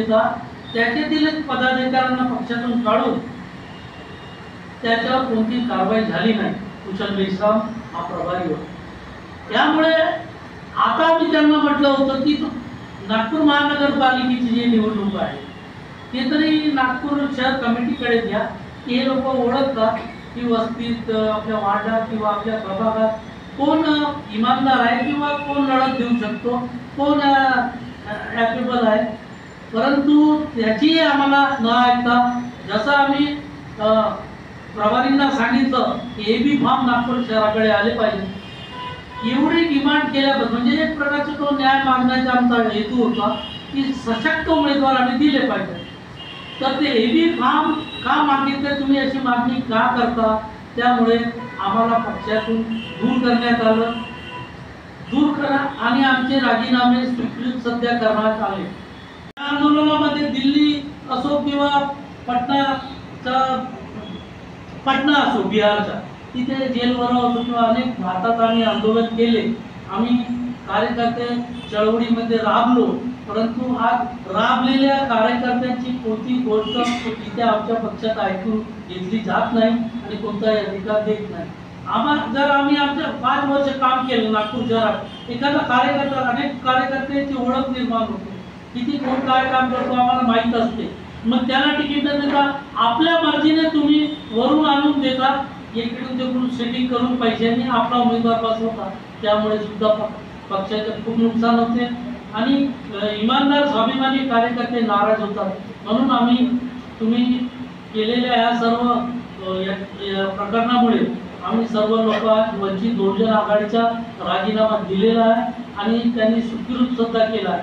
देता त्याच्यातील पदाधिकाऱ्यांना पक्षातून काढून त्याच्यावर कोणती कारवाई झाली नाही। कुशल मेश्राम हा प्रभारी होता। त्यामुळे आता मी त्यांना म्हटलं होतं की नागपूर महानगरपालिकेची जी निवडणूक आहे ते तरी नागपूर शहर कमिटीकडे द्या, की हे लोक ओळखतात की वस्तीत आपल्या वार्डात किंवा आपल्या प्रभागात कोण इमानदार आहे किंवा कोण लढत देऊ शकतो, कोण ॲपेबल आहे। परंतु त्याची आम्हाला न ऐकता जसं आम्ही प्रभारींना सांगितलं की एबी फॉर्म नागपूर शहराकडे आले पाहिजे, एवढी डिमांड केल्याबद्दल म्हणजे एक प्रकारचा तो न्याय मागण्याचा आमचा हेतू होता की सशक्त उमेदवार आम्ही दिले पाहिजे। तर ते एबी फॉर्म का मागितले तुम्ही अशी मागणी का करता, त्यामुळे आम्हाला पक्षातून दूर करण्यात आलं। दूर करा आणि आमचे राजीनामे स्वीकृत सध्या करण्यात आले। या आंदोलनामध्ये दिल्ली असो किंवा पटना असो बिहारचा, तिथे जेलवर असो किंवा अनेक भारतात आम्ही आंदोलन केले, आम्ही कार्यकर्ते चळवळीमध्ये राबलो। परंतु आज राबलेल्या कार्यकर्त्यांची कोणती गोष्ट तिथे आमच्या पक्षात ऐकून घेतली जात नाही आणि कोणताही अधिकार देत नाही। जर आम्ही आमच्या 5 वर्ष काम केलं नागपूर शहरात, एखादा कार्यकर्ता अनेक कार्यकर्त्यांची ओळख निर्माण होते, किती कोण काय काम करतो आम्हाला माहीत असते। मग त्याला तिकीट न देता आपल्या मर्जीने तुम्ही वरून आणून देता, इकडून तिकडून सेटिंग करून पैशांनी आपला उमेदवार बसवता, त्यामुळे सुद्धा पक्षाचे खूप नुकसान होते आणि इमानदार स्वाभिमानी कार्यकर्ते नाराज होतात। म्हणून आम्ही तुम्ही केलेल्या या सर्व प्रकरणामुळे आम्ही सर्व लोक वंचित बहुजन आघाडीचा राजीनामा दिलेला आहे आणि त्यांनी स्वीकृत सुद्धा केला आहे।